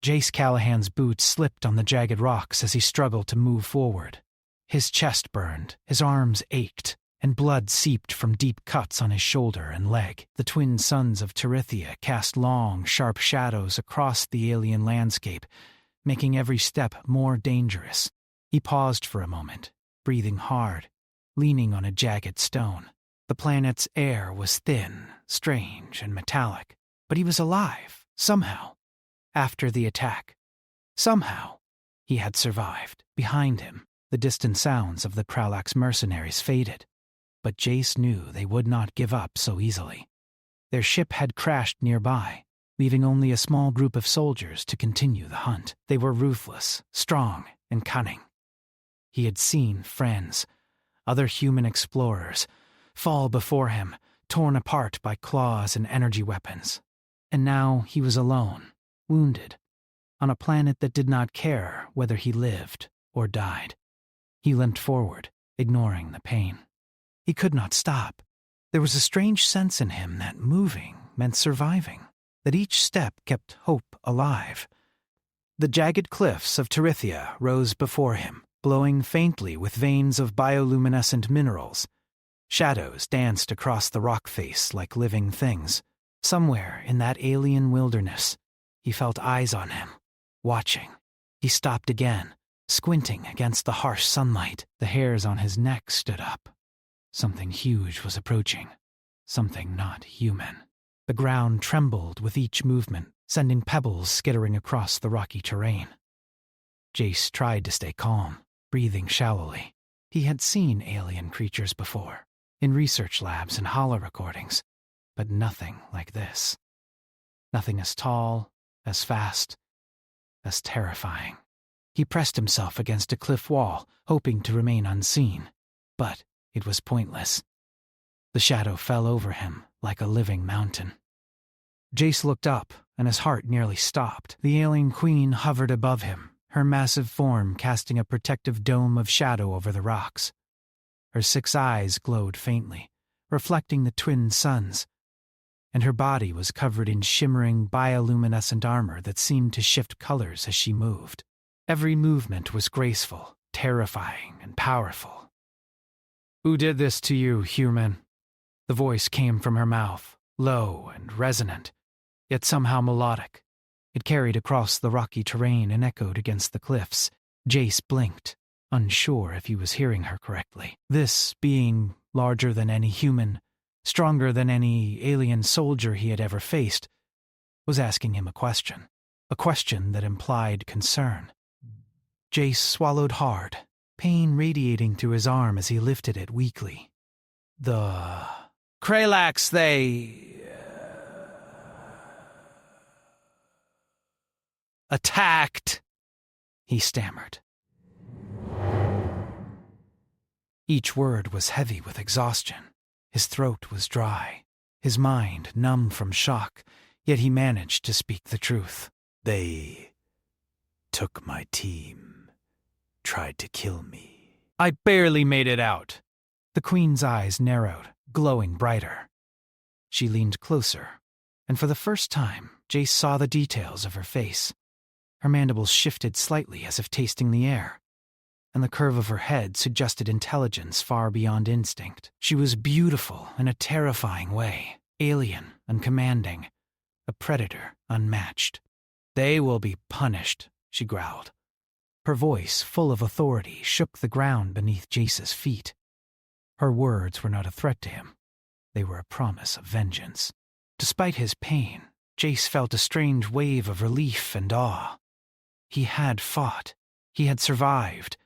Jace Callahan's boots slipped on the jagged rocks as he struggled to move forward. His chest burned, his arms ached, and blood seeped from deep cuts on his shoulder and leg. The twin suns of Tirithia cast long, sharp shadows across the alien landscape, making every step more dangerous. He paused for a moment, breathing hard, leaning on a jagged stone. The planet's air was thin, strange, and metallic, but he was alive, somehow. After the attack, somehow, he had survived. Behind him, the distant sounds of the Kralax mercenaries faded, but Jace knew they would not give up so easily. Their ship had crashed nearby, leaving only a small group of soldiers to continue the hunt. They were ruthless, strong, and cunning. He had seen friends, other human explorers, fall before him, torn apart by claws and energy weapons. And now he was alone, wounded, on a planet that did not care whether he lived or died. He limped forward, ignoring the pain. He could not stop. There was a strange sense in him that moving meant surviving, that each step kept hope alive. The jagged cliffs of Tirithia rose before him, glowing faintly with veins of bioluminescent minerals. Shadows danced across the rock face like living things. Somewhere in that alien wilderness, he felt eyes on him, watching. He stopped again, squinting against the harsh sunlight. The hairs on his neck stood up. Something huge was approaching, something not human. The ground trembled with each movement, sending pebbles skittering across the rocky terrain. Jace tried to stay calm, breathing shallowly. He had seen alien creatures before, in research labs and holo-recordings, but nothing like this. Nothing as tall, as fast, as terrifying. He pressed himself against a cliff wall, hoping to remain unseen, but it was pointless. The shadow fell over him like a living mountain. Jace looked up, and his heart nearly stopped. The alien queen hovered above him, her massive form casting a protective dome of shadow over the rocks. Her 6 eyes glowed faintly, reflecting the twin suns, and her body was covered in shimmering bioluminescent armor that seemed to shift colors as she moved. Every movement was graceful, terrifying, and powerful. "Who did this to you, human?" The voice came from her mouth, low and resonant, yet somehow melodic. It carried across the rocky terrain and echoed against the cliffs. Jace blinked, unsure if he was hearing her correctly. This being larger than any human, stronger than any alien soldier he had ever faced, was asking him a question that implied concern. Jace swallowed hard, pain radiating through his arm as he lifted it weakly. "The Kralax, they attacked," he stammered. Each word was heavy with exhaustion. His throat was dry, his mind numb from shock, yet he managed to speak the truth. "They took my team, tried to kill me." "I barely made it out." The queen's eyes narrowed, glowing brighter. She leaned closer, and for the first time, Jace saw the details of her face. Her mandibles shifted slightly as if tasting the air, and the curve of her head suggested intelligence far beyond instinct. She was beautiful in a terrifying way, alien and commanding, a predator unmatched. "They will be punished," she growled. Her voice, full of authority, shook the ground beneath Jace's feet. Her words were not a threat to him. They were a promise of vengeance. Despite his pain, Jace felt a strange wave of relief and awe. He had fought. He had survived.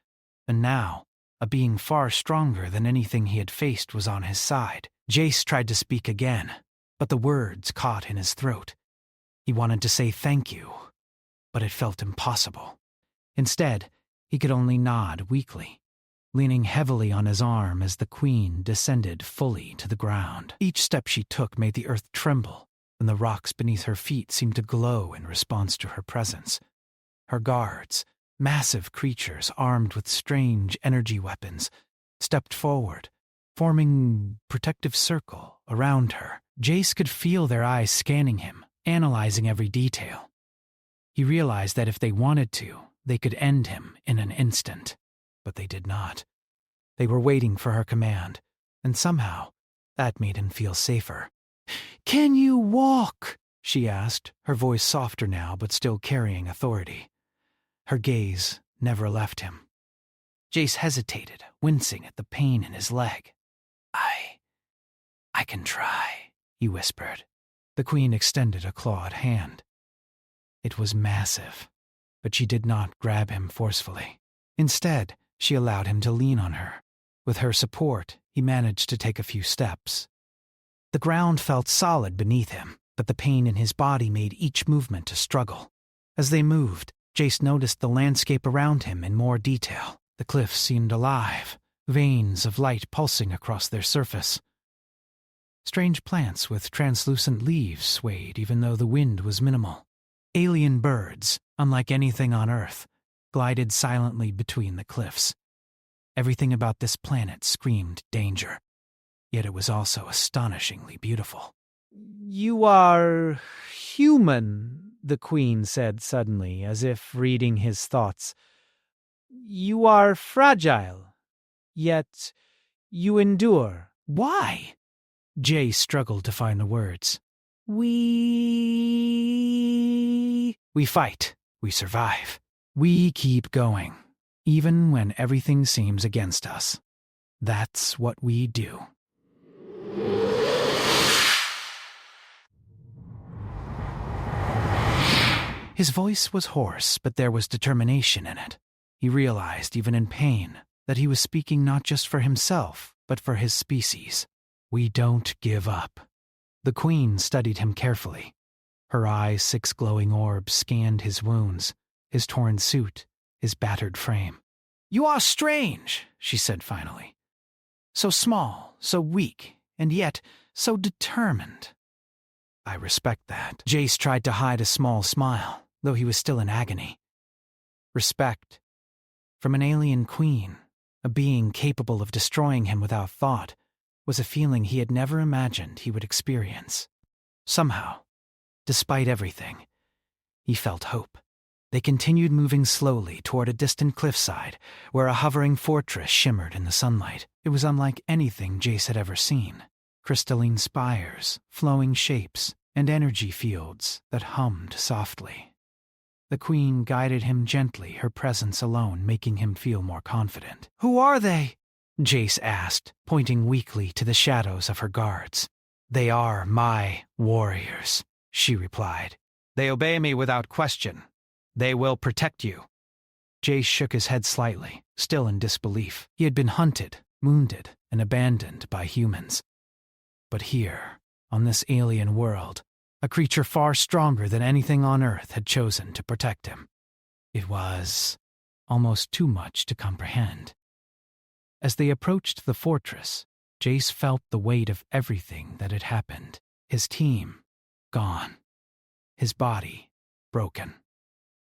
And now, a being far stronger than anything he had faced was on his side. Jace tried to speak again, but the words caught in his throat. He wanted to say thank you, but it felt impossible. Instead, he could only nod weakly, leaning heavily on his arm as the queen descended fully to the ground. Each step she took made the earth tremble, and the rocks beneath her feet seemed to glow in response to her presence. Her guards, massive creatures armed with strange energy weapons, stepped forward, forming a protective circle around her. Jace could feel their eyes scanning him, analyzing every detail. He realized that if they wanted to, they could end him in an instant. But they did not. They were waiting for her command, and somehow that made him feel safer. "Can you walk?" she asked, her voice softer now but still carrying authority. Her gaze never left him. Jace hesitated, wincing at the pain in his leg. I can try," he whispered. The queen extended a clawed hand. It was massive, but she did not grab him forcefully. Instead, she allowed him to lean on her. With her support, he managed to take a few steps. The ground felt solid beneath him, but the pain in his body made each movement a struggle. As they moved, Jace noticed the landscape around him in more detail. The cliffs seemed alive, veins of light pulsing across their surface. Strange plants with translucent leaves swayed even though the wind was minimal. Alien birds, unlike anything on Earth, glided silently between the cliffs. Everything about this planet screamed danger, yet it was also astonishingly beautiful. "You are human," the queen said suddenly, as if reading his thoughts. "You are fragile, yet you endure." "Why?" Jay struggled to find the words. We fight. We survive. We keep going, even when everything seems against us. That's what we do. His voice was hoarse, but there was determination in it. He realized, even in pain, that he was speaking not just for himself, but for his species. We don't give up. The queen studied him carefully. Her eyes' 6 glowing orbs scanned his wounds, his torn suit, his battered frame. "You are strange," she said finally. "So small, so weak, and yet so determined." "I respect that." Jace tried to hide a small smile, though he was still in agony. Respect. From an alien queen, a being capable of destroying him without thought, was a feeling he had never imagined he would experience. Somehow, despite everything, he felt hope. They continued moving slowly toward a distant cliffside where a hovering fortress shimmered in the sunlight. It was unlike anything Jace had ever seen. Crystalline spires, flowing shapes, and energy fields that hummed softly. The queen guided him gently, her presence alone making him feel more confident. "Who are they?" Jace asked, pointing weakly to the shadows of her guards. "They are my warriors," she replied. "They obey me without question. They will protect you." Jace shook his head slightly, still in disbelief. He had been hunted, wounded, and abandoned by humans. But here, on this alien world, a creature far stronger than anything on Earth had chosen to protect him. It was almost too much to comprehend. As they approached the fortress, Jace felt the weight of everything that had happened. His team, gone. His body, broken.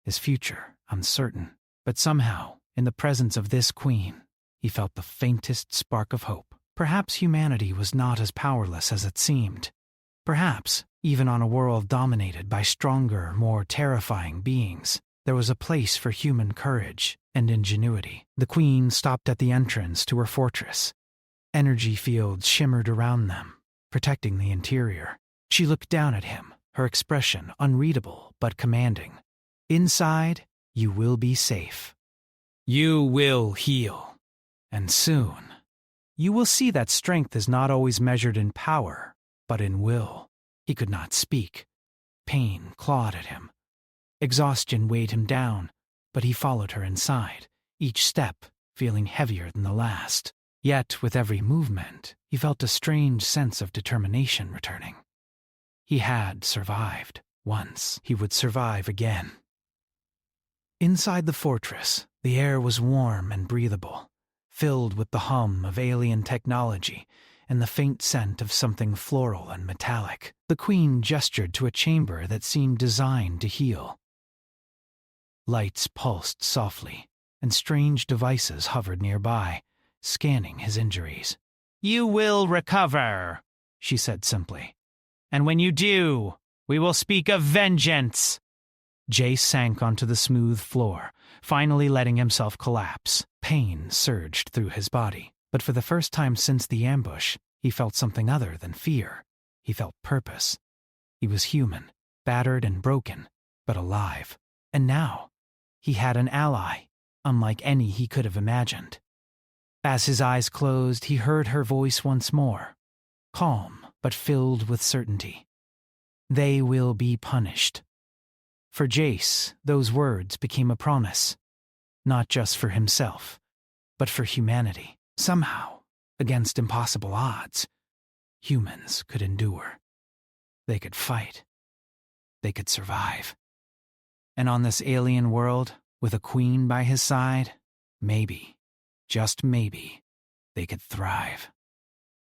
His future, uncertain. But somehow, in the presence of this queen, he felt the faintest spark of hope. Perhaps humanity was not as powerless as it seemed. Perhaps, even on a world dominated by stronger, more terrifying beings, there was a place for human courage and ingenuity. The queen stopped at the entrance to her fortress. Energy fields shimmered around them, protecting the interior. She looked down at him, her expression unreadable but commanding. "Inside, you will be safe. You will heal. And soon, you will see that strength is not always measured in power, but in will." He could not speak. Pain clawed at him. Exhaustion weighed him down, but he followed her inside, each step feeling heavier than the last. Yet, with every movement, he felt a strange sense of determination returning. He had survived once. He would survive again. Inside the fortress, the air was warm and breathable, filled with the hum of alien technology and the faint scent of something floral and metallic. The queen gestured to a chamber that seemed designed to heal. Lights pulsed softly, and strange devices hovered nearby, scanning his injuries. "You will recover," she said simply. "And when you do, we will speak of vengeance." Jace sank onto the smooth floor, finally letting himself collapse. Pain surged through his body, but for the first time since the ambush, he felt something other than fear. He felt purpose. He was human, battered and broken, but alive. And now, he had an ally, unlike any he could have imagined. As his eyes closed, he heard her voice once more, calm but filled with certainty. They will be punished. For Jace, those words became a promise, not just for himself, but for humanity. Somehow, against impossible odds, humans could endure. They could fight. They could survive. And on this alien world, with a queen by his side, maybe, just maybe, they could thrive.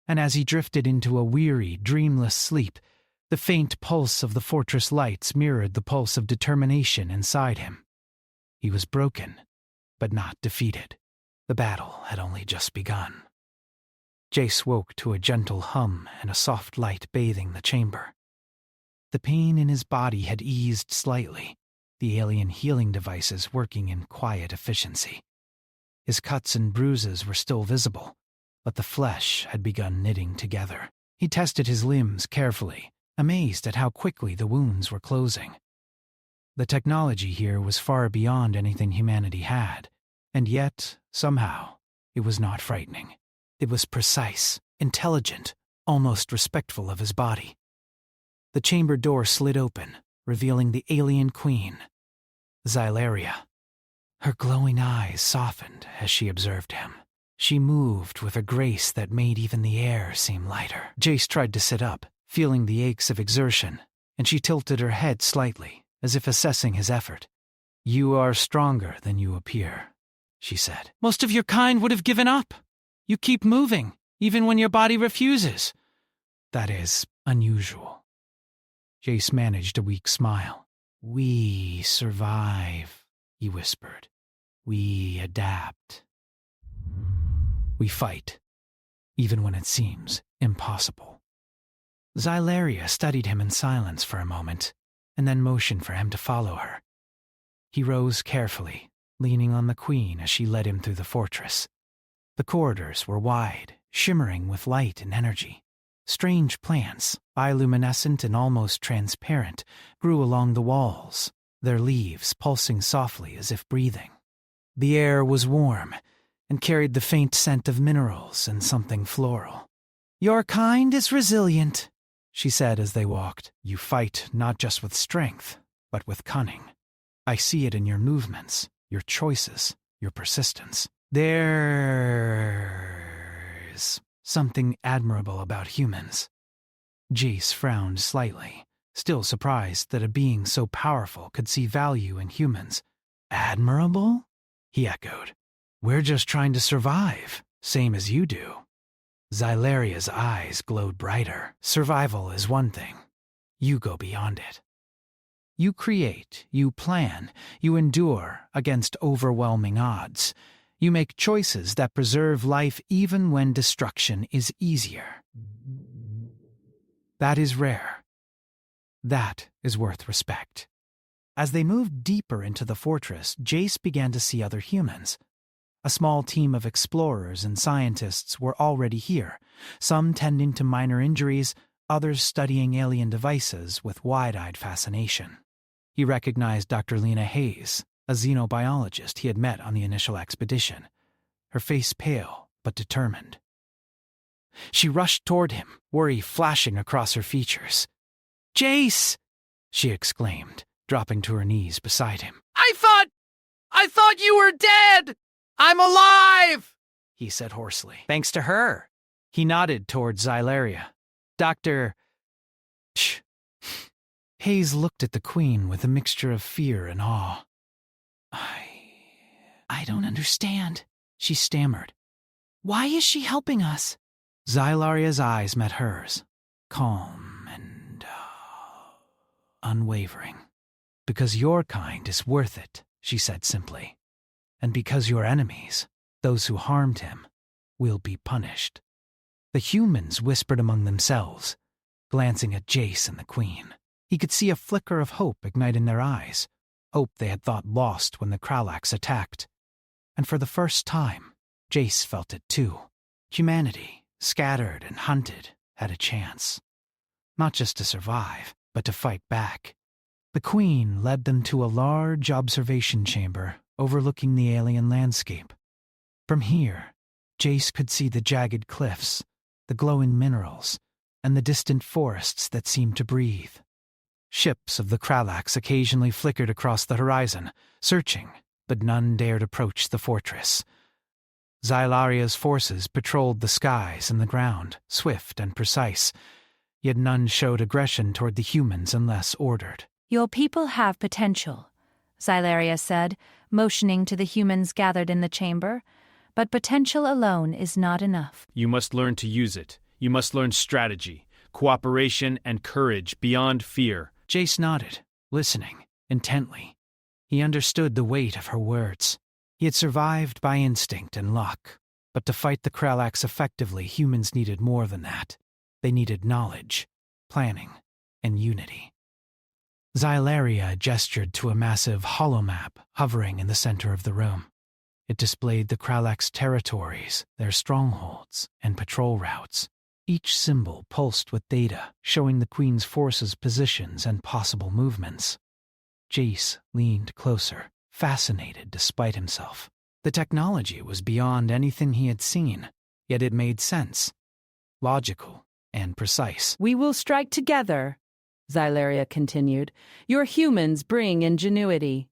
And as he drifted into a weary, dreamless sleep, the faint pulse of the fortress lights mirrored the pulse of determination inside him. He was broken, but not defeated. The battle had only just begun. Jace woke to a gentle hum and a soft light bathing the chamber. The pain in his body had eased slightly, the alien healing devices working in quiet efficiency. His cuts and bruises were still visible, but the flesh had begun knitting together. He tested his limbs carefully, amazed at how quickly the wounds were closing. The technology here was far beyond anything humanity had, and yet, somehow, it was not frightening. It was precise, intelligent, almost respectful of his body. The chamber door slid open, revealing the alien queen, Xylaria. Her glowing eyes softened as she observed him. She moved with a grace that made even the air seem lighter. Jace tried to sit up, feeling the aches of exertion, and she tilted her head slightly, as if assessing his effort. "You are stronger than you appear," she said. "Most of your kind would have given up. You keep moving, even when your body refuses." "That is unusual." Jace managed a weak smile. "We survive," he whispered. "We adapt. We fight, even when it seems impossible." Xylaria studied him in silence for a moment, and then motioned for him to follow her. He rose carefully, leaning on the queen as she led him through the fortress. The corridors were wide, shimmering with light and energy. Strange plants, bioluminescent and almost transparent, grew along the walls, their leaves pulsing softly as if breathing. The air was warm and carried the faint scent of minerals and something floral. "Your kind is resilient," she said as they walked. "You fight not just with strength, but with cunning. I see it in your movements, your choices, your persistence. There's something admirable about humans." Jace frowned slightly, still surprised that a being so powerful could see value in humans. "Admirable?" he echoed. "We're just trying to survive, same as you do." Xylaria's eyes glowed brighter. "Survival is one thing. You go beyond it. You create, you plan, you endure against overwhelming odds. You make choices that preserve life even when destruction is easier. That is rare. That is worth respect." As they moved deeper into the fortress, Jace began to see other humans. A small team of explorers and scientists were already here, some tending to minor injuries, others studying alien devices with wide-eyed fascination. He recognized Dr. Lena Hayes, a xenobiologist he had met on the initial expedition, her face pale but determined. She rushed toward him, worry flashing across her features. "Jace!" she exclaimed, dropping to her knees beside him. I thought you were dead! I'm alive!" he said hoarsely. "Thanks to her." He nodded toward Xylaria. "Dr. Shh." Hayes looked at the queen with a mixture of fear and awe. I don't understand," she stammered. "Why is she helping us?" Xylaria's eyes met hers, calm and unwavering. "Because your kind is worth it," she said simply. "And because your enemies, those who harmed him, will be punished." The humans whispered among themselves, glancing at Jace and the queen. He could see a flicker of hope ignite in their eyes, hope they had thought lost when the Kralax attacked. And for the first time, Jace felt it too. Humanity, scattered and hunted, had a chance. Not just to survive, but to fight back. The Queen led them to a large observation chamber overlooking the alien landscape. From here, Jace could see the jagged cliffs, the glowing minerals, and the distant forests that seemed to breathe. Ships of the Kralax occasionally flickered across the horizon, searching, but none dared approach the fortress. Xylaria's forces patrolled the skies and the ground, swift and precise, yet none showed aggression toward the humans unless ordered. Your people have potential, Xylaria said, motioning to the humans gathered in the chamber, but potential alone is not enough. You must learn to use it. You must learn strategy, cooperation, and courage beyond fear. Jace nodded, listening intently. He understood the weight of her words. He had survived by instinct and luck, but to fight the Kralax effectively, humans needed more than that. They needed knowledge, planning, and unity. Xylaria gestured to a massive holomap hovering in the center of the room. It displayed the Kralax territories, their strongholds, and patrol routes. Each symbol pulsed with data, showing the Queen's forces' positions and possible movements. Jace leaned closer, fascinated despite himself. The technology was beyond anything he had seen, yet it made sense. Logical and precise. We will strike together, Xylaria continued. Your humans bring ingenuity.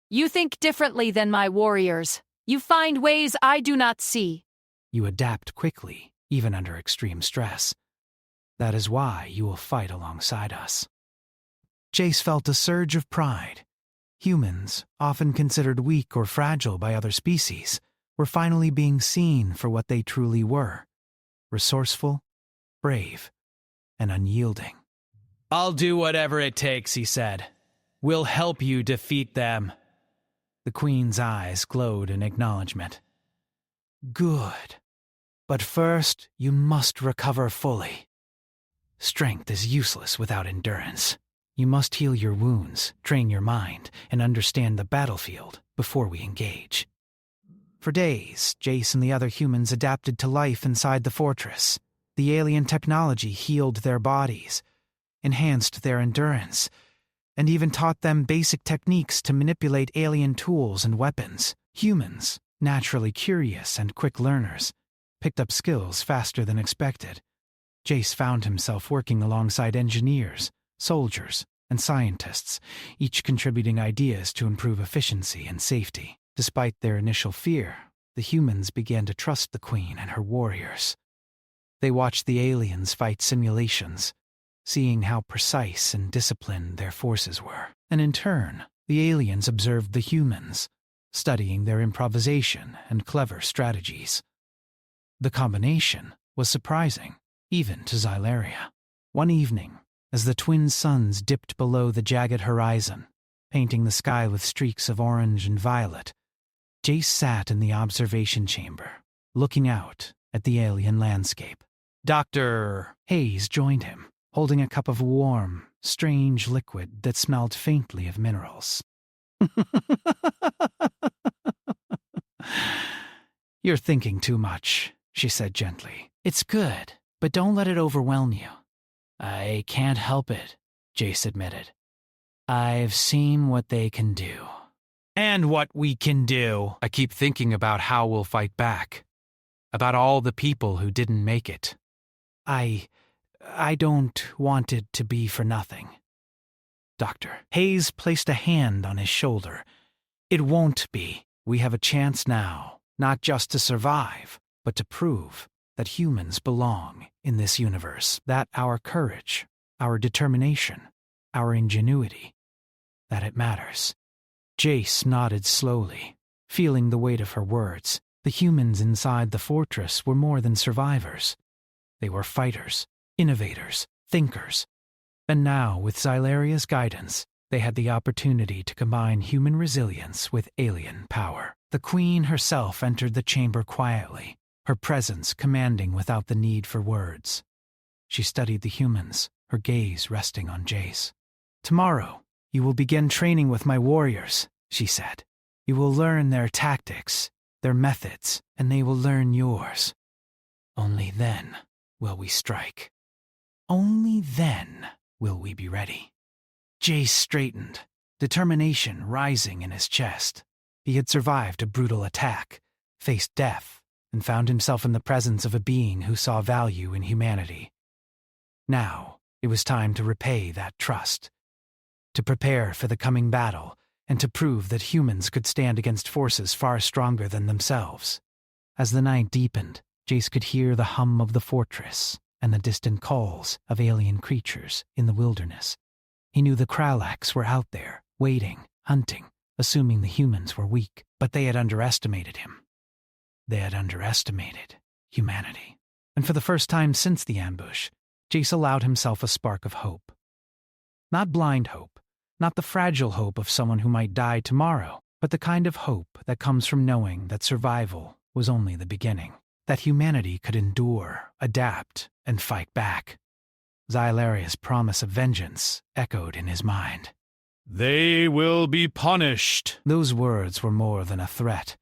You think differently than my warriors. You find ways I do not see. You adapt quickly, even under extreme stress. That is why you will fight alongside us. Jace felt a surge of pride. Humans, often considered weak or fragile by other species, were finally being seen for what they truly were: resourceful, brave, and unyielding. I'll do whatever it takes, he said. We'll help you defeat them. The Queen's eyes glowed in acknowledgement. Good. But first, you must recover fully. Strength is useless without endurance. You must heal your wounds, train your mind, and understand the battlefield before we engage. For days, Jace and the other humans adapted to life inside the fortress. The alien technology healed their bodies, enhanced their endurance, and even taught them basic techniques to manipulate alien tools and weapons. Humans, naturally curious and quick learners, picked up skills faster than expected. Jace found himself working alongside engineers, soldiers, and scientists, each contributing ideas to improve efficiency and safety. Despite their initial fear, the humans began to trust the Queen and her warriors. They watched the aliens fight simulations, seeing how precise and disciplined their forces were. And in turn, the aliens observed the humans, studying their improvisation and clever strategies. The combination was surprising, even to Xylaria. One evening, as the twin suns dipped below the jagged horizon, painting the sky with streaks of orange and violet, Jace sat in the observation chamber, looking out at the alien landscape. Dr. Hayes joined him, holding a cup of warm, strange liquid that smelled faintly of minerals. You're thinking too much, she said gently. It's good, but don't let it overwhelm you. I can't help it, Jace admitted. I've seen what they can do. And what we can do. I keep thinking about how we'll fight back. About all the people who didn't make it. I don't want it to be for nothing. Doctor Hayes placed a hand on his shoulder. It won't be. We have a chance now, not just to survive, but to prove that humans belong in this universe, that our courage, our determination, our ingenuity, that it matters. Jace nodded slowly, feeling the weight of her words. The humans inside the fortress were more than survivors. They were fighters, innovators, thinkers. And now, with Xylaria's guidance, they had the opportunity to combine human resilience with alien power. The Queen herself entered the chamber quietly, her presence commanding without the need for words. She studied the humans, her gaze resting on Jace. Tomorrow, You will begin training with my warriors, she said. You will learn their tactics, their methods, and they will learn yours. Only then will we strike. Only then will we be ready. Jace straightened, determination rising in his chest. He had survived a brutal attack, faced death, and found himself in the presence of a being who saw value in humanity. Now, it was time to repay that trust, to prepare for the coming battle, and to prove that humans could stand against forces far stronger than themselves. As the night deepened, Jace could hear the hum of the fortress and the distant calls of alien creatures in the wilderness. He knew the Kralax were out there, waiting, hunting, assuming the humans were weak, but they had underestimated him. They had underestimated humanity. And for the first time since the ambush, Jace allowed himself a spark of hope. Not blind hope, not the fragile hope of someone who might die tomorrow, but the kind of hope that comes from knowing that survival was only the beginning, that humanity could endure, adapt, and fight back. Xylaria's promise of vengeance echoed in his mind. They will be punished. Those words were more than a threat.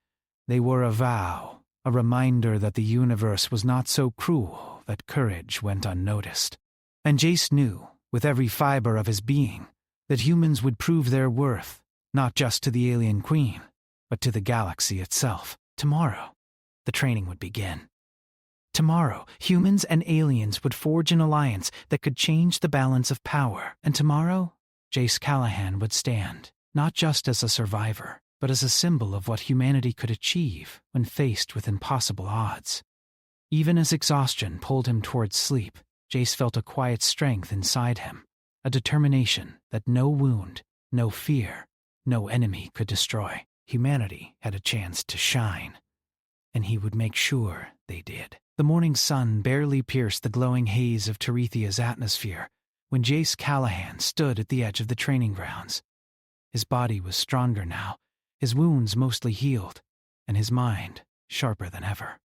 They were a vow, a reminder that the universe was not so cruel that courage went unnoticed. And Jace knew, with every fiber of his being, that humans would prove their worth, not just to the alien queen, but to the galaxy itself. Tomorrow, the training would begin. Tomorrow, humans and aliens would forge an alliance that could change the balance of power. And tomorrow, Jace Callahan would stand, not just as a survivor, but as a symbol of what humanity could achieve when faced with impossible odds. Even as exhaustion pulled him towards sleep, Jace felt a quiet strength inside him, a determination that no wound, no fear, no enemy could destroy. Humanity had a chance to shine, and he would make sure they did. The morning sun barely pierced the glowing haze of Terethia's atmosphere when Jace Callahan stood at the edge of the training grounds. His body was stronger now, his wounds mostly healed, and his mind sharper than ever.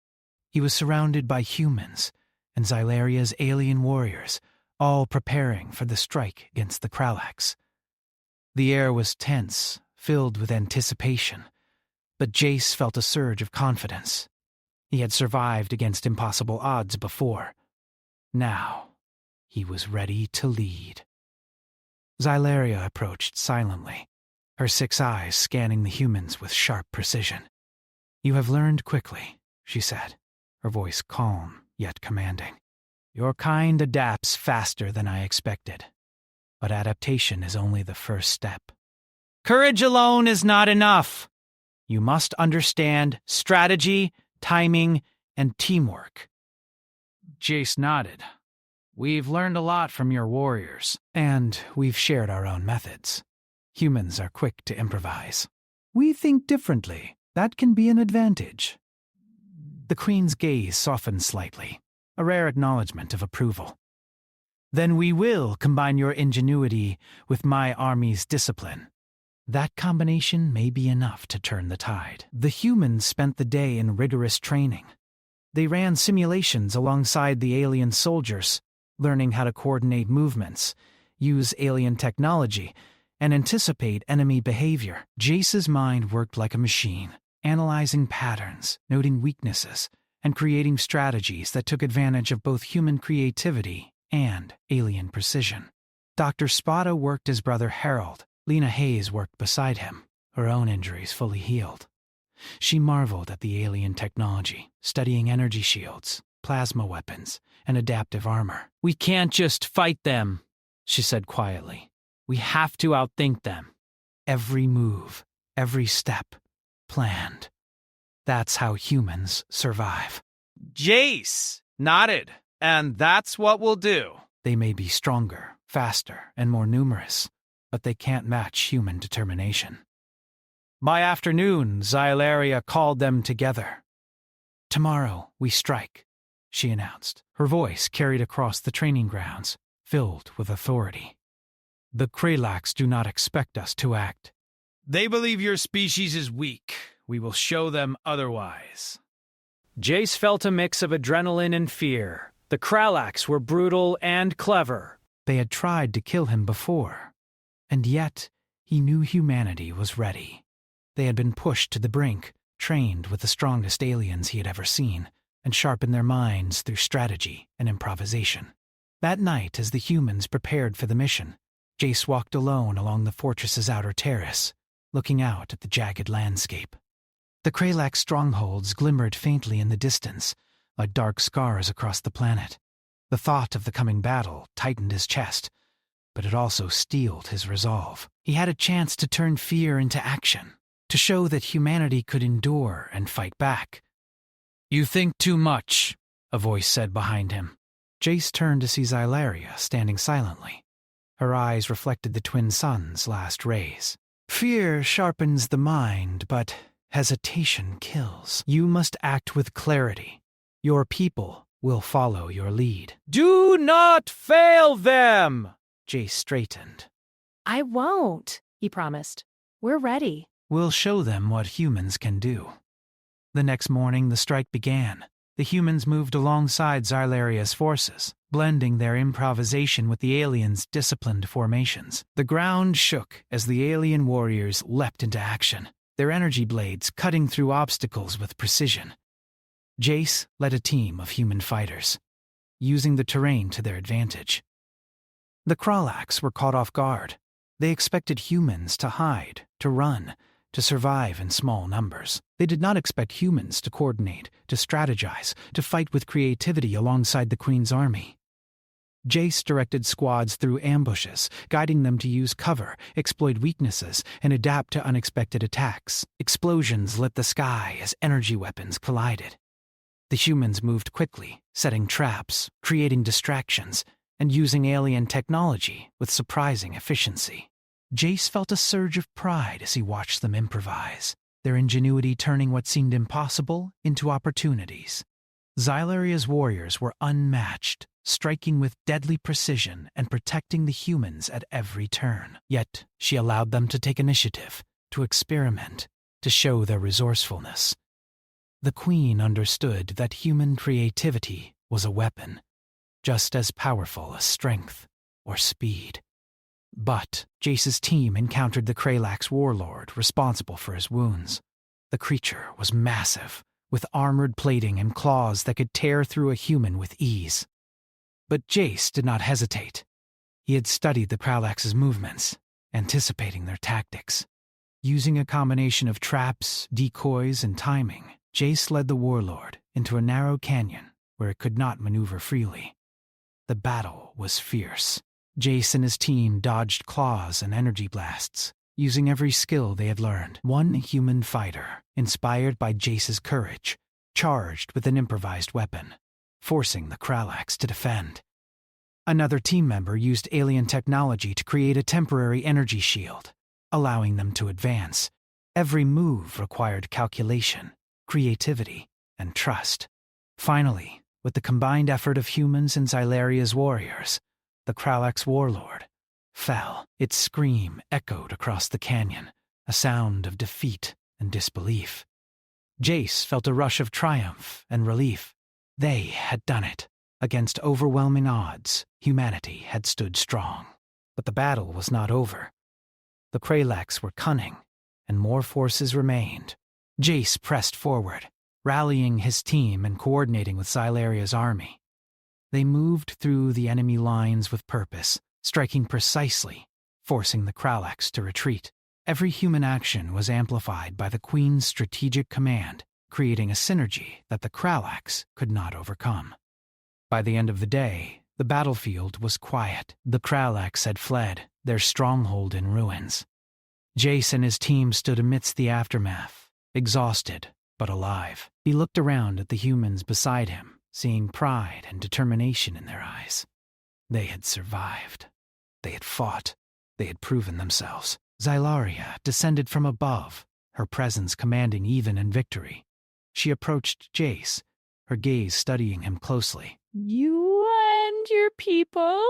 He was surrounded by humans and Xylaria's alien warriors, all preparing for the strike against the Kralax. The air was tense, filled with anticipation, but Jace felt a surge of confidence. He had survived against impossible odds before. Now, he was ready to lead. Xylaria approached silently, her 6 eyes scanning the humans with sharp precision. "You have learned quickly," she said, her voice calm yet commanding. "Your kind adapts faster than I expected, but adaptation is only the first step. Courage alone is not enough. You must understand strategy, timing, and teamwork." Jace nodded. "We've learned a lot from your warriors, and we've shared our own methods. Humans are quick to improvise. We think differently. That can be an advantage." The Queen's gaze softened slightly, a rare acknowledgement of approval. "Then we will combine your ingenuity with my army's discipline. That combination may be enough to turn the tide." The humans spent the day in rigorous training. They ran simulations alongside the alien soldiers, learning how to coordinate movements, use alien technology, and anticipate enemy behavior. Jace's mind worked like a machine, analyzing patterns, noting weaknesses, and creating strategies that took advantage of both human creativity and alien precision. Dr. Spada worked as Brother Harold. Lena Hayes worked beside him, her own injuries fully healed. She marveled at the alien technology, studying energy shields, plasma weapons, and adaptive armor. "We can't just fight them," she said quietly. "We have to outthink them. Every move, every step, planned. That's how humans survive." Jace nodded, "And that's what we'll do." They may be stronger, faster, and more numerous, but they can't match human determination. By afternoon, Xylaria called them together. "Tomorrow we strike," she announced. Her voice carried across the training grounds, filled with authority. "The Kralax do not expect us to act. They believe your species is weak. We will show them otherwise." Jace felt a mix of adrenaline and fear. The Kralax were brutal and clever. They had tried to kill him before, And yet, he knew humanity was ready. They had been pushed to the brink, trained with the strongest aliens he had ever seen, and sharpened their minds through strategy and improvisation. That night, as the humans prepared for the mission, Jace walked alone along the fortress's outer terrace, looking out at the jagged landscape. The Kralak strongholds glimmered faintly in the distance, like dark scars across the planet. The thought of the coming battle tightened his chest, but it also steeled his resolve. He had a chance to turn fear into action, to show that humanity could endure and fight back. "You think too much," a voice said behind him. Jace turned to see Xylaria standing silently. Her eyes reflected the twin sun's last rays. "Fear sharpens the mind, but hesitation kills. You must act with clarity. Your people will follow your lead." Do not fail them! Jace straightened. I won't, he promised. We're ready. "We'll show them what humans can do." The next morning, the strike began. The humans moved alongside Xylaria's forces, blending their improvisation with the aliens' disciplined formations. The ground shook as the alien warriors leapt into action, their energy blades cutting through obstacles with precision. Jace led a team of human fighters, using the terrain to their advantage. The Kralaks were caught off guard. They expected humans to hide, to run, to survive in small numbers. They did not expect humans to coordinate, to strategize, to fight with creativity alongside the Queen's army. Jace directed squads through ambushes, guiding them to use cover, exploit weaknesses, and adapt to unexpected attacks. Explosions lit the sky as energy weapons collided. The humans moved quickly, setting traps, creating distractions, and using alien technology with surprising efficiency. Jace felt a surge of pride as he watched them improvise, their ingenuity turning what seemed impossible into opportunities. Xylaria's warriors were unmatched, striking with deadly precision and protecting the humans at every turn. Yet she allowed them to take initiative, to experiment, to show their resourcefulness. The Queen understood that human creativity was a weapon, just as powerful as strength or speed. But Jace's team encountered the Kralak's warlord responsible for his wounds. The creature was massive, with armored plating and claws that could tear through a human with ease. But Jace did not hesitate. He had studied the Kralak's movements, anticipating their tactics. Using a combination of traps, decoys, and timing, Jace led the warlord into a narrow canyon where it could not maneuver freely. The battle was fierce. Jace and his team dodged claws and energy blasts, using every skill they had learned. One human fighter, inspired by Jace's courage, charged with an improvised weapon, forcing the Kralaks to defend. Another team member used alien technology to create a temporary energy shield, allowing them to advance. Every move required calculation, creativity, and trust. Finally, with the combined effort of humans and Xylaria's warriors, the Kralak's warlord fell. Its scream echoed across the canyon, a sound of defeat and disbelief. Jace felt a rush of triumph and relief. They had done it. Against overwhelming odds, humanity had stood strong. But the battle was not over. The Kralaks were cunning, and more forces remained. Jace pressed forward, rallying his team and coordinating with Xylaria's army. They moved through the enemy lines with purpose, striking precisely, forcing the Kralaks to retreat. Every human action was amplified by the Queen's strategic command, creating a synergy that the Kralaks could not overcome. By the end of the day, the battlefield was quiet. The Kralaks had fled, their stronghold in ruins. Jace and his team stood amidst the aftermath, exhausted but alive. He looked around at the humans beside him, seeing pride and determination in their eyes. They had survived. They had fought. They had proven themselves. Xylaria descended from above, her presence commanding even in victory. She approached Jace, her gaze studying him closely. "You and your people?"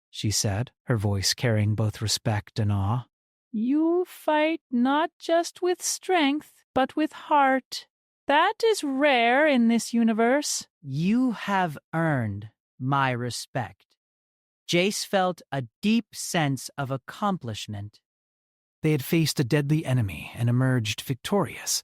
she said, her voice carrying both respect and awe. "You fight not just with strength, but with heart. That is rare in this universe." You have earned my respect. Jace felt a deep sense of accomplishment. They had faced a deadly enemy and emerged victorious,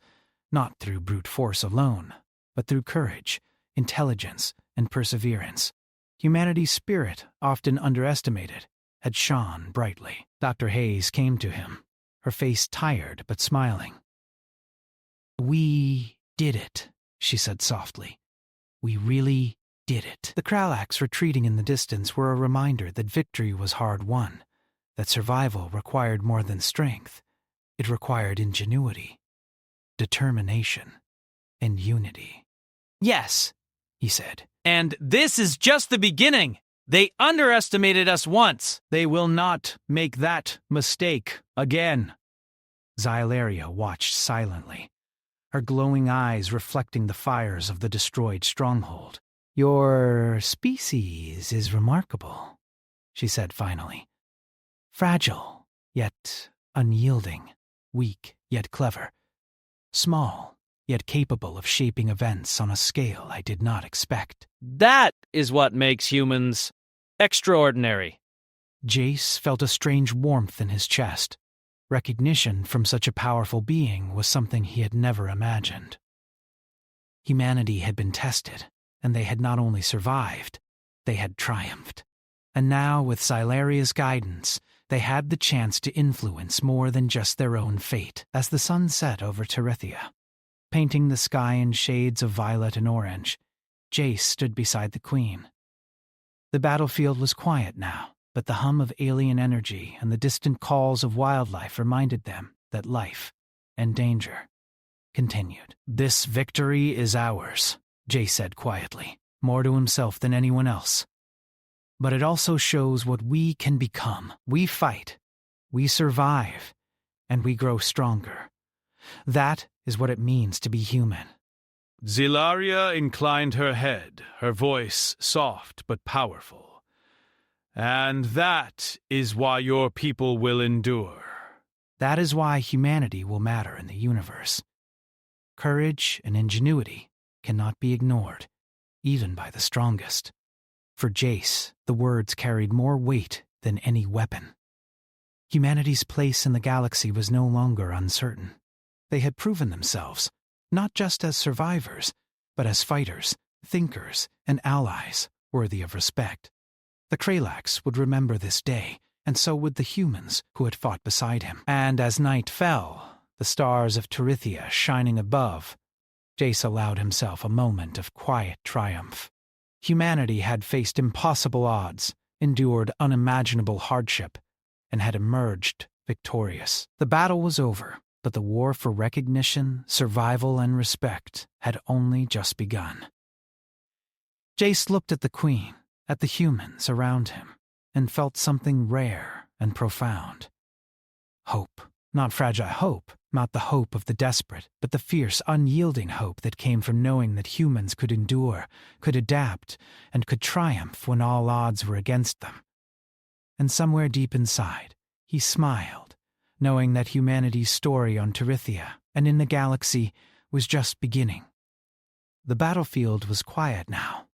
not through brute force alone, but through courage, intelligence, and perseverance. Humanity's spirit, often underestimated, had shone brightly. Dr. Hayes came to him, her face tired but smiling. "We did it," she said softly. "We really did it." The Kralax retreating in the distance were a reminder that victory was hard won, that survival required more than strength. It required ingenuity, determination, and unity. Yes, he said. And this is just the beginning. They underestimated us once. They will not make that mistake again. Xylaria watched silently, her glowing eyes reflecting the fires of the destroyed stronghold. "Your species is remarkable," she said finally. "Fragile, yet unyielding, weak, yet clever, small, yet capable of shaping events on a scale I did not expect." That is what makes humans extraordinary. Jace felt a strange warmth in his chest. Recognition from such a powerful being was something he had never imagined. Humanity had been tested, and they had not only survived, they had triumphed. And now, with Xylaria's guidance, they had the chance to influence more than just their own fate. As the sun set over Tirithia, painting the sky in shades of violet and orange, Jace stood beside the Queen. The battlefield was quiet now, but the hum of alien energy and the distant calls of wildlife reminded them that life and danger continued. "This victory is ours," Jace said quietly, more to himself than anyone else. "But it also shows what we can become. We fight, we survive, and we grow stronger. That is what it means to be human." Xylaria inclined her head, her voice soft but powerful. "And that is why your people will endure." That is why humanity will matter in the universe. Courage and ingenuity cannot be ignored, even by the strongest. For Jace, the words carried more weight than any weapon. Humanity's place in the galaxy was no longer uncertain. They had proven themselves, not just as survivors, but as fighters, thinkers, and allies worthy of respect. The Kralax would remember this day, and so would the humans who had fought beside him. And as night fell, the stars of Tirithia shining above, Jace allowed himself a moment of quiet triumph. Humanity had faced impossible odds, endured unimaginable hardship, and had emerged victorious. The battle was over, but the war for recognition, survival, and respect had only just begun. Jace looked at the Queen, at the humans around him, and felt something rare and profound. Hope. Not fragile hope, not the hope of the desperate, but the fierce, unyielding hope that came from knowing that humans could endure, could adapt, and could triumph when all odds were against them. And somewhere deep inside, he smiled, knowing that humanity's story on Tirithia and in the galaxy was just beginning. The battlefield was quiet now.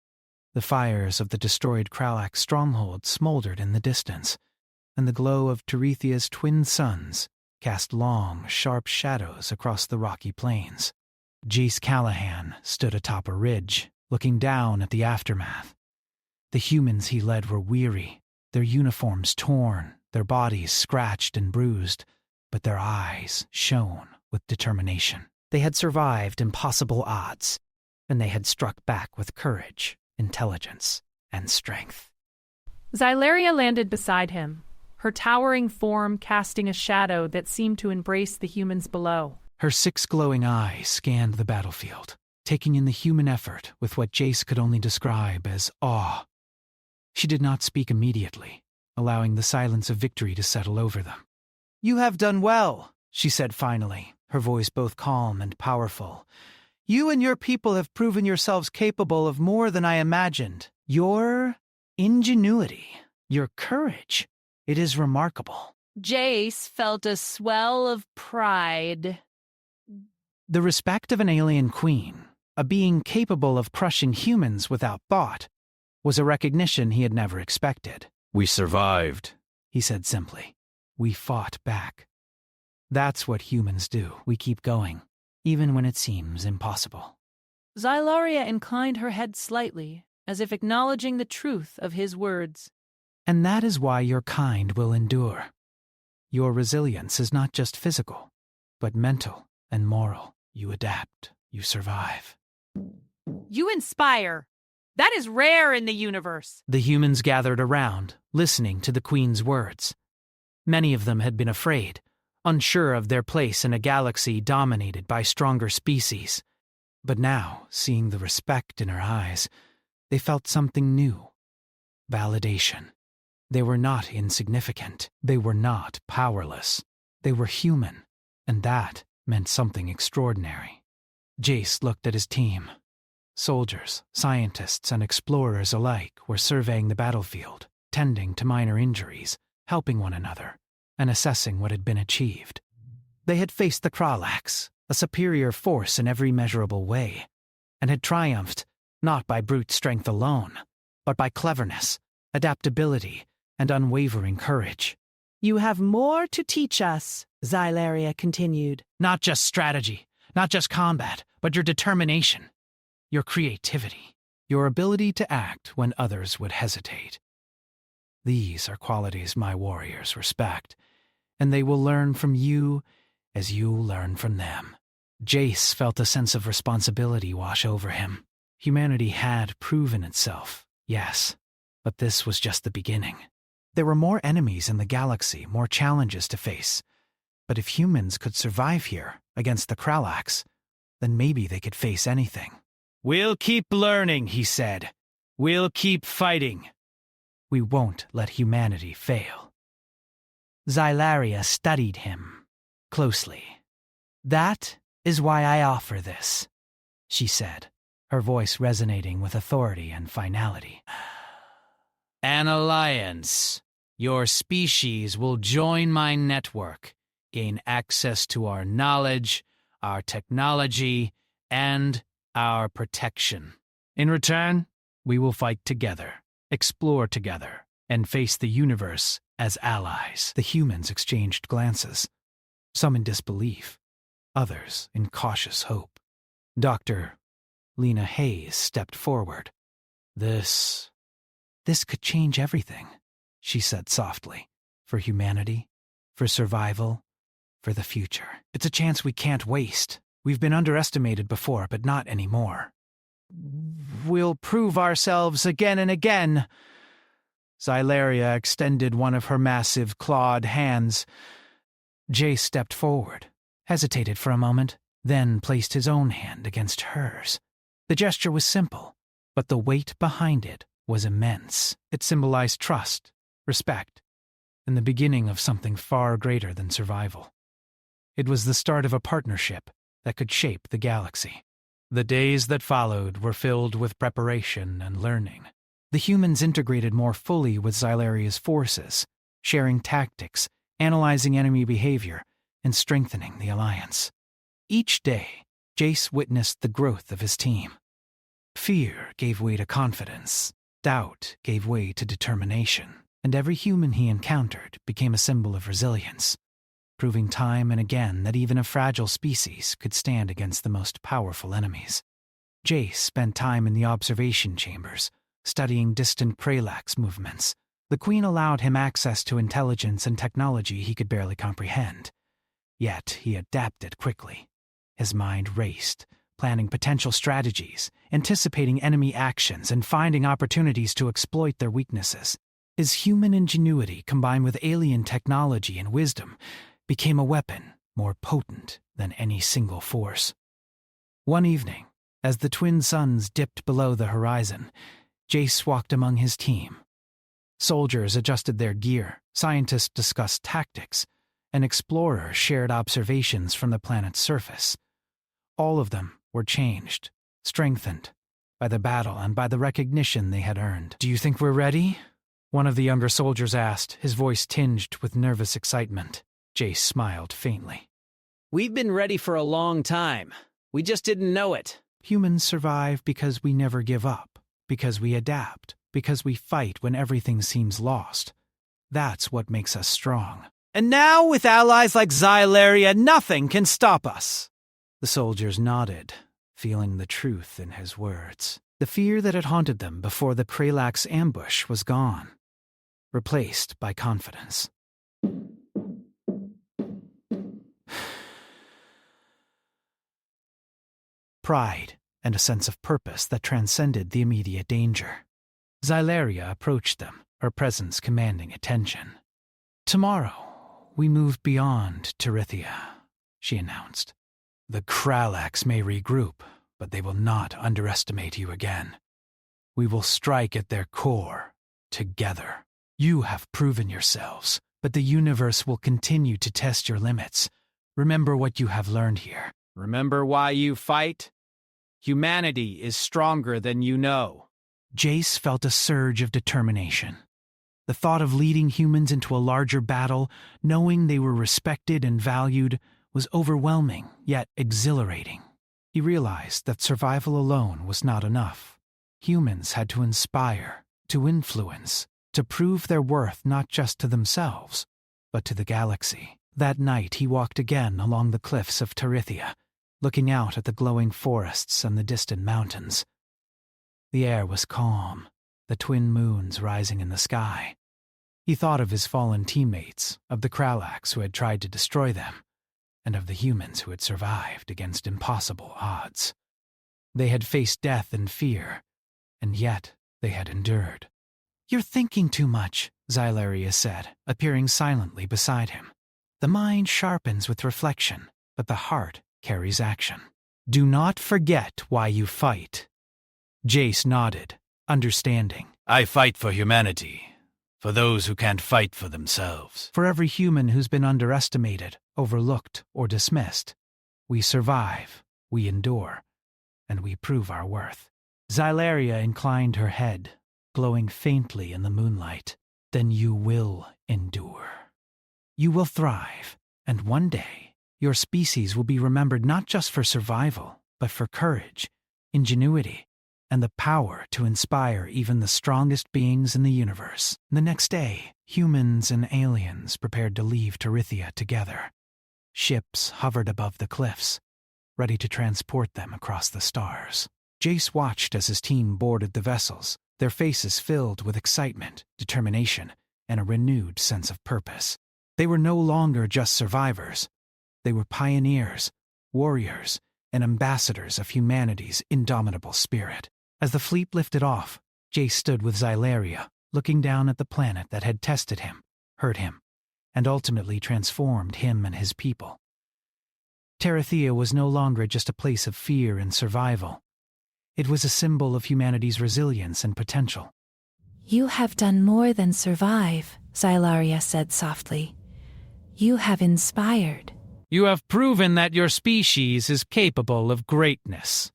The fires of the destroyed Kralax stronghold smoldered in the distance, and the glow of Tirithia's twin suns cast long, sharp shadows across the rocky plains. Jace Callahan stood atop a ridge, looking down at the aftermath. The humans he led were weary, their uniforms torn, their bodies scratched and bruised, but their eyes shone with determination. They had survived impossible odds, and they had struck back with courage, intelligence, and strength. Xylaria landed beside him, her towering form casting a shadow that seemed to embrace the humans below. Her 6 glowing eyes scanned the battlefield, taking in the human effort with what Jace could only describe as awe. She did not speak immediately, allowing the silence of victory to settle over them. "You have done well," she said finally, her voice both calm and powerful. "You and your people have proven yourselves capable of more than I imagined. Your ingenuity, your courage, it is remarkable." Jace felt a swell of pride. The respect of an alien queen, a being capable of crushing humans without thought, was a recognition he had never expected. We survived, he said simply. We fought back. That's what humans do. We keep going, even when it seems impossible. Xylaria inclined her head slightly, as if acknowledging the truth of his words. And that is why your kind will endure. Your resilience is not just physical, but mental and moral. You adapt. You survive. You inspire. That is rare in the universe. The humans gathered around, listening to the Queen's words. Many of them had been afraid, unsure of their place in a galaxy dominated by stronger species. But now, seeing the respect in her eyes, they felt something new. Validation. They were not insignificant. They were not powerless. They were human, and that meant something extraordinary. Jace looked at his team. Soldiers, scientists, and explorers alike were surveying the battlefield, tending to minor injuries, helping one another, and assessing what had been achieved. They had faced the Kralax, a superior force in every measurable way, and had triumphed not by brute strength alone, but by cleverness, adaptability, and unwavering courage. You have more to teach us, Xylaria continued. Not just strategy, not just combat, but your determination, your creativity, your ability to act when others would hesitate. These are qualities my warriors respect, and they will learn from you as you learn from them. Jace felt a sense of responsibility wash over him. Humanity had proven itself, yes, but this was just the beginning. There were more enemies in the galaxy, more challenges to face. But if humans could survive here against the Kralax, then maybe they could face anything. We'll keep learning, he said. We'll keep fighting. We won't let humanity fail. Xylaria studied him closely. That is why I offer this, she said, her voice resonating with authority and finality. An alliance. Your species will join my network, gain access to our knowledge, our technology, and our protection. In return, we will fight together, explore together, and face the universe as allies. The humans exchanged glances, some in disbelief, others in cautious hope. Dr. Lena Hayes stepped forward. This could change everything, she said softly. For humanity, for survival, for the future. It's a chance we can't waste. We've been underestimated before, but not anymore. We'll prove ourselves again and again. Xylaria extended one of her massive clawed hands. Jace stepped forward, hesitated for a moment, then placed his own hand against hers. The gesture was simple, but the weight behind it was immense. It symbolized trust, respect, and the beginning of something far greater than survival. It was the start of a partnership that could shape the galaxy. The days that followed were filled with preparation and learning. The humans integrated more fully with Xylaria's forces, sharing tactics, analyzing enemy behavior, and strengthening the alliance. Each day, Jace witnessed the growth of his team. Fear gave way to confidence, doubt gave way to determination, and every human he encountered became a symbol of resilience, proving time and again that even a fragile species could stand against the most powerful enemies. Jace spent time in the observation chambers, studying distant Kralax movements. The Queen allowed him access to intelligence and technology he could barely comprehend. Yet he adapted quickly. His mind raced, planning potential strategies, anticipating enemy actions, and finding opportunities to exploit their weaknesses. His human ingenuity, combined with alien technology and wisdom, became a weapon more potent than any single force. One evening, as the twin suns dipped below the horizon, Jace walked among his team. Soldiers adjusted their gear, scientists discussed tactics, and explorers shared observations from the planet's surface. All of them were changed, strengthened, by the battle and by the recognition they had earned. "Do you think we're ready?" one of the younger soldiers asked, his voice tinged with nervous excitement. Jace smiled faintly. We've been ready for a long time. We just didn't know it. Humans survive because we never give up, because we adapt, because we fight when everything seems lost. That's what makes us strong. And now, with allies like Xylaria, nothing can stop us. The soldiers nodded, feeling the truth in his words. The fear that had haunted them before the Kralak's ambush was gone, replaced by confidence. Pride and a sense of purpose that transcended the immediate danger. Xylaria approached them, her presence commanding attention. "Tomorrow, we move beyond Tirithia," she announced. "The Kralaks may regroup, but they will not underestimate you again. We will strike at their core, together. You have proven yourselves, but the universe will continue to test your limits. Remember what you have learned here." Remember why you fight? Humanity is stronger than you know. Jace felt a surge of determination. The thought of leading humans into a larger battle, knowing they were respected and valued, was overwhelming, yet exhilarating. He realized that survival alone was not enough. Humans had to inspire, to influence, to prove their worth not just to themselves, but to the galaxy. That night he walked again along the cliffs of Tirithia, looking out at the glowing forests and the distant mountains. The air was calm, the twin moons rising in the sky. He thought of his fallen teammates, of the Kralaks who had tried to destroy them, and of the humans who had survived against impossible odds. They had faced death and fear, and yet they had endured. "You're thinking too much," Xylaria said, appearing silently beside him. "The mind sharpens with reflection, but the heart carries action. Do not forget why you fight." Jace nodded, understanding. "I fight for humanity, for those who can't fight for themselves." For every human who's been underestimated, overlooked, or dismissed, we survive, we endure, and we prove our worth. Xylaria inclined her head, glowing faintly in the moonlight. "Then you will endure. You will thrive, and one day, your species will be remembered not just for survival, but for courage, ingenuity, and the power to inspire even the strongest beings in the universe." The next day, humans and aliens prepared to leave Tirithia together. Ships hovered above the cliffs, ready to transport them across the stars. Jace watched as his team boarded the vessels, their faces filled with excitement, determination, and a renewed sense of purpose. They were no longer just survivors. They were pioneers, warriors, and ambassadors of humanity's indomitable spirit. As the fleet lifted off, Jace stood with Xylaria, looking down at the planet that had tested him, hurt him, and ultimately transformed him and his people. Tirithia was no longer just a place of fear and survival. It was a symbol of humanity's resilience and potential. "You have done more than survive," Xylaria said softly. "You have inspired." You have proven that your species is capable of greatness.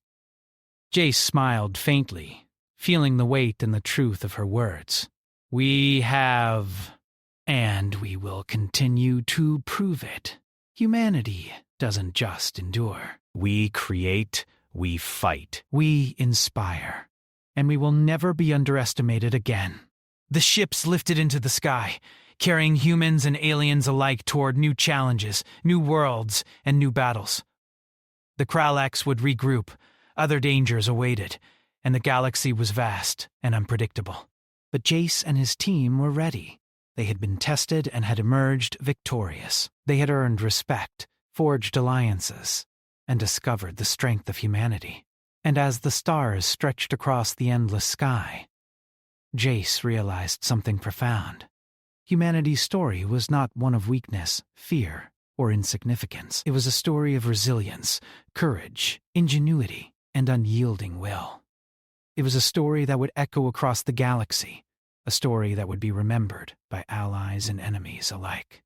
Jace smiled faintly, feeling the weight and the truth of her words. "We have, and we will continue to prove it. Humanity doesn't just endure. We create, we fight. We inspire, and we will never be underestimated again." The ships lifted into the sky, carrying humans and aliens alike toward new challenges, new worlds, and new battles. The Kralaks would regroup, other dangers awaited, and the galaxy was vast and unpredictable. But Jace and his team were ready. They had been tested and had emerged victorious. They had earned respect, forged alliances, and discovered the strength of humanity. And as the stars stretched across the endless sky, Jace realized something profound. Humanity's story was not one of weakness, fear, or insignificance. It was a story of resilience, courage, ingenuity, and unyielding will. It was a story that would echo across the galaxy, a story that would be remembered by allies and enemies alike.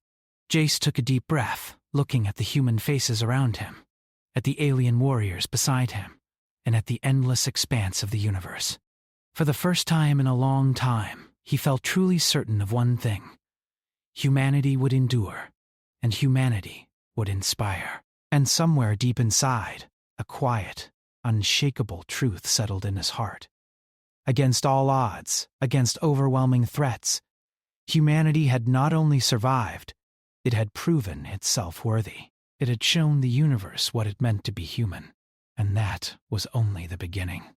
Jace took a deep breath, looking at the human faces around him, at the alien warriors beside him, and at the endless expanse of the universe. For the first time in a long time, he felt truly certain of one thing: humanity would endure, and humanity would inspire. And somewhere deep inside, a quiet, unshakable truth settled in his heart. Against all odds, against overwhelming threats, humanity had not only survived, it had proven itself worthy. It had shown the universe what it meant to be human, and that was only the beginning.